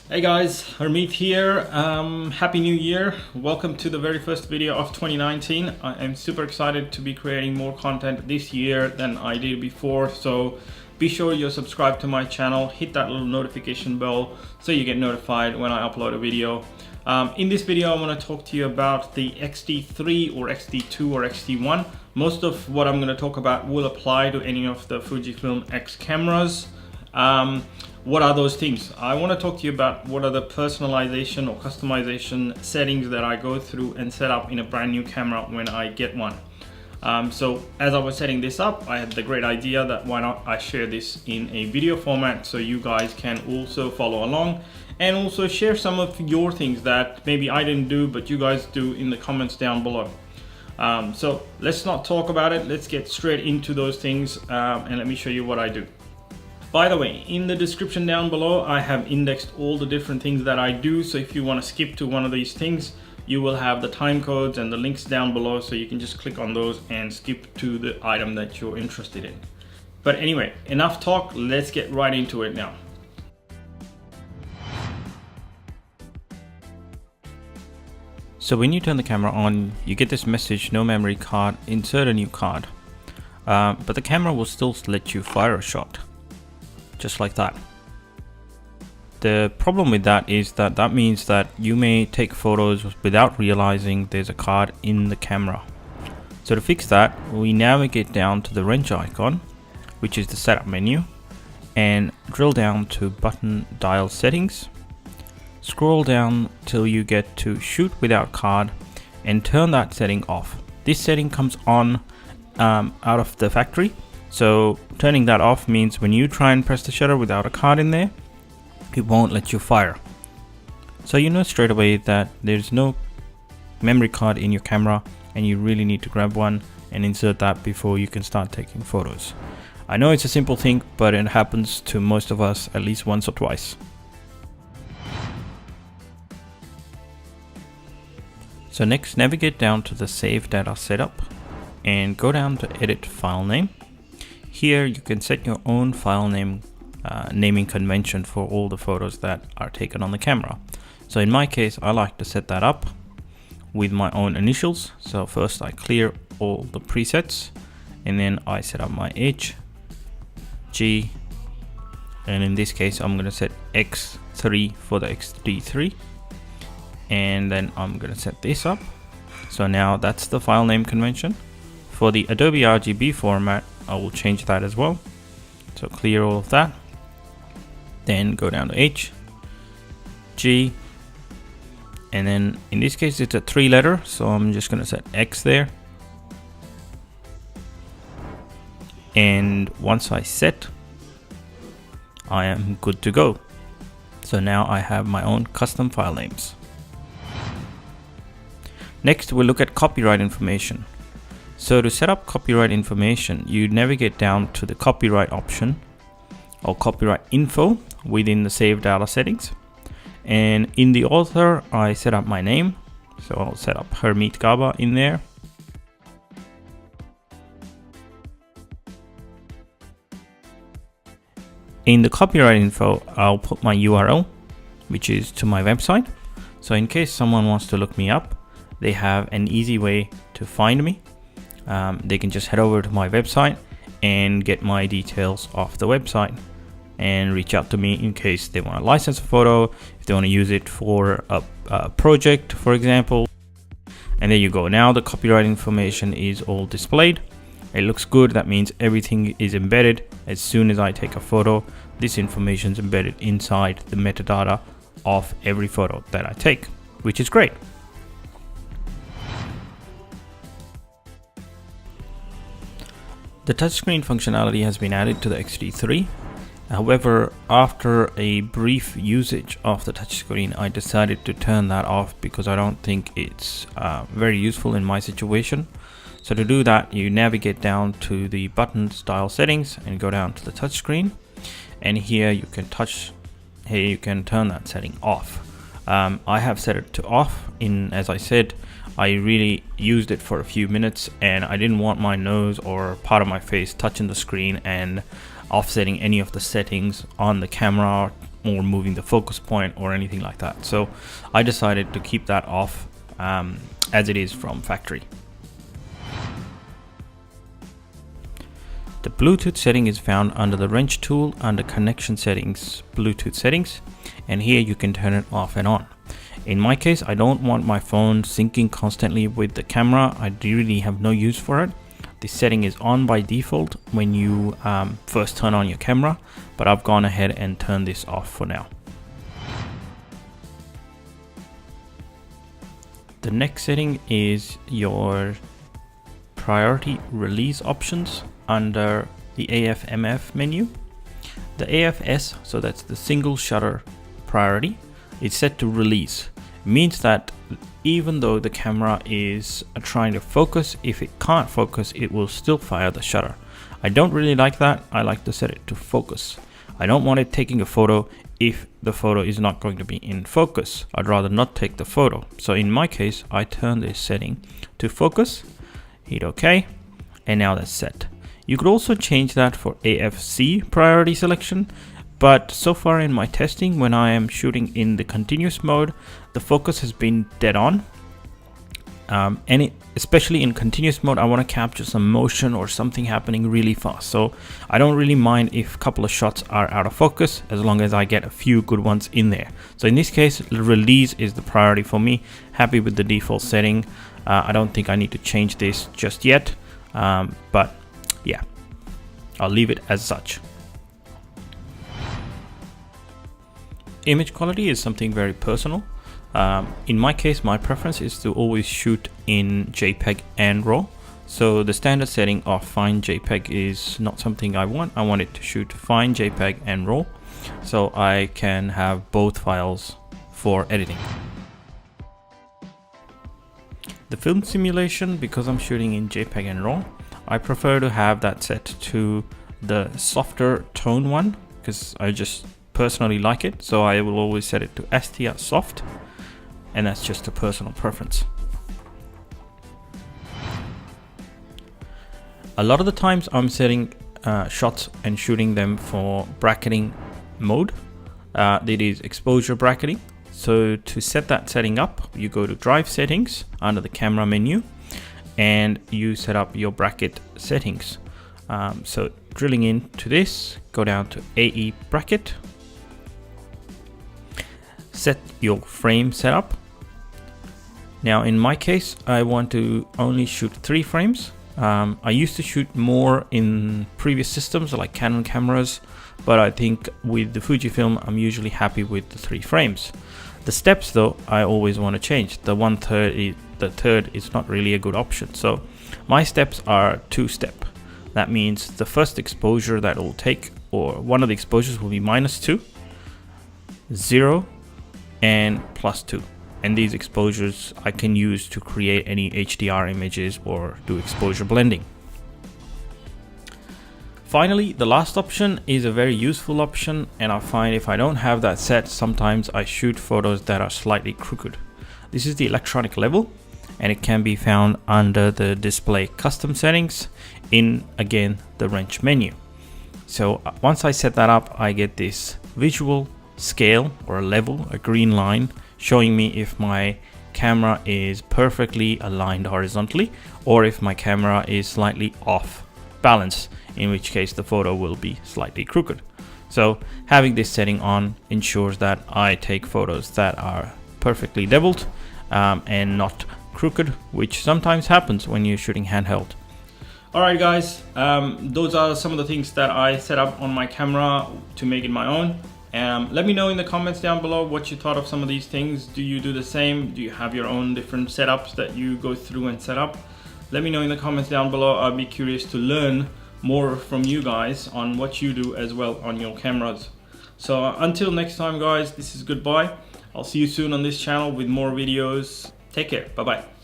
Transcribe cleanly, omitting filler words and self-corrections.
Hey guys, Harmeet here. Happy New Year. Welcome to the very first video of 2019. I am super excited to be creating more content this year than I did before. So be sure you're subscribed to my channel, hit that little notification bell so you get notified when I upload a video. In this video, I want to talk to you about the XT3 or XT2 or XT1. Most of what I'm going to talk about will apply to any of the Fujifilm X cameras. What are those things? I want to talk to you about what are the personalization or customization settings that I go through and set up in a brand new camera when I get one. So as I was setting this up, I had the great idea that why not I share this in a video format so you guys can also follow along and also share some of your things that maybe I didn't do but you guys do in the comments down below. So let's not talk about it, let's get straight into those things and let me show you what I do. By the way, in the description down below, I have indexed all the different things that I do. So if you want to skip to one of these things, you will have the time codes and the links down below. So you can just click on those and skip to the item that you're interested in. But anyway, enough talk. Let's get right into it now. So when you turn the camera on, you get this message, no memory card, insert a new card. But the camera will still let you fire a shot. Just like that. The problem with that is that means that you may take photos without realizing there's a card in the camera. So to fix that, we navigate down to the wrench icon, which is the setup menu, and drill down to button dial settings. Scroll down till you get to shoot without card and turn that setting off. This setting comes on out of the factory. So turning that off means when you try and press the shutter without a card in there, it won't let you fire. So you know straight away that there's no memory card in your camera and you really need to grab one and insert that before you can start taking photos. I know it's a simple thing, but it happens to most of us at least once or twice. So next, navigate down to the Save Data Setup and go down to Edit File Name. Here you can set your own file name naming convention for all the photos that are taken on the camera. So in my case, I like to set that up with my own initials. So first I clear all the presets and then I set up my H, G, and in this case I'm going to set X3 for the XT3, and then I'm going to set this up. So now that's the file name convention. For the Adobe RGB format, I will change that as well. So clear all of that. Then go down to H, G, and then in this case it's a 3-letter, so I'm just going to set X there. And once I set, I am good to go. So now I have my own custom file names. Next, we'll look at copyright information. So to set up copyright information, you navigate down to the copyright option or copyright info within the Save Data settings. And in the author, I set up my name. So I'll set up Harmeet Gaba in there. In the copyright info, I'll put my URL, which is to my website. So in case someone wants to look me up, they have an easy way to find me. They can just head over to my website and get my details off the website and reach out to me in case they want to license a photo, if they want to use it for a project, for example. And there you go. Now the copyright information is all displayed. It looks good. That means everything is embedded. As soon as I take a photo, this information is embedded inside the metadata of every photo that I take, which is great. The touchscreen functionality has been added to the XT3. However, after a brief usage of the touchscreen, I decided to turn that off because I don't think it's very useful in my situation. So to do that, you navigate down to the button style settings and go down to the touchscreen. And here you can turn that setting off. I have set it to off. As I said, I really used it for a few minutes and I didn't want my nose or part of my face touching the screen and offsetting any of the settings on the camera or moving the focus point or anything like that. So I decided to keep that off as it is from factory. The Bluetooth setting is found under the wrench tool under connection settings, Bluetooth settings, and here you can turn it off and on. In my case, I don't want my phone syncing constantly with the camera. I really have no use for it. This setting is on by default when you first turn on your camera, but I've gone ahead and turned this off for now. The next setting is your priority release options under the AFMF menu. The AFS, so that's the single shutter priority, is set to release. It means that even though the camera is trying to focus, if it can't focus, it will still fire the shutter. I don't really like that. I like to set it to focus. I don't want it taking a photo if the photo is not going to be in focus. I'd rather not take the photo. So in my case, I turn this setting to focus, hit OK, and now that's set. You could also change that for AFC priority selection, but so far in my testing, when I am shooting in the continuous mode, the focus has been dead on. Especially in continuous mode, I want to capture some motion or something happening really fast. So I don't really mind if a couple of shots are out of focus, as long as I get a few good ones in there. So in this case, release is the priority for me. Happy with the default setting. I don't think I need to change this just yet, but yeah, I'll leave it as such. Image quality is something very personal. In my case, my preference is to always shoot in JPEG and RAW. So the standard setting of fine JPEG is not something I want. I want it to shoot fine JPEG and RAW, so I can have both files for editing. The film simulation, because I'm shooting in JPEG and RAW, I prefer to have that set to the softer tone one, because I just personally like it. So I will always set it to STR soft, and that's just a personal preference. A lot of the times I'm setting shots and shooting them for bracketing mode. That is exposure bracketing. So to set that setting up, you go to drive settings under the camera menu, and you set up your bracket settings. So drilling into this, go down to AE bracket, set your frame setup. Now in my case, I want to only shoot 3 frames. I used to shoot more in previous systems like Canon cameras, but I think with the Fujifilm, I'm usually happy with the 3 frames. The steps though, I always want to change. The third is not really a good option. So my steps are 2-step. That means the first exposure that will take, or one of the exposures will be -2, 0, and +2. And these exposures I can use to create any HDR images or do exposure blending. Finally, the last option is a very useful option, and I find if I don't have that set, sometimes I shoot photos that are slightly crooked. This is the electronic level, and it can be found under the display custom settings in, again, the wrench menu. So once I set that up, I get this visual scale or a level, a green line, showing me if my camera is perfectly aligned horizontally or if my camera is slightly off balance, in which case the photo will be slightly crooked. So having this setting on ensures that I take photos that are perfectly leveled and not crooked, which sometimes happens when you're shooting handheld. Alright guys, those are some of the things that I set up on my camera to make it my own. Let me know in the comments down below what you thought of some of these things. Do you do the same? Do you have your own different setups that you go through and set up? Let me know in the comments down below. I'll be curious to learn more from you guys on what you do as well on your cameras. So until next time guys, this is goodbye. I'll see you soon on this channel with more videos. Take care. Bye bye.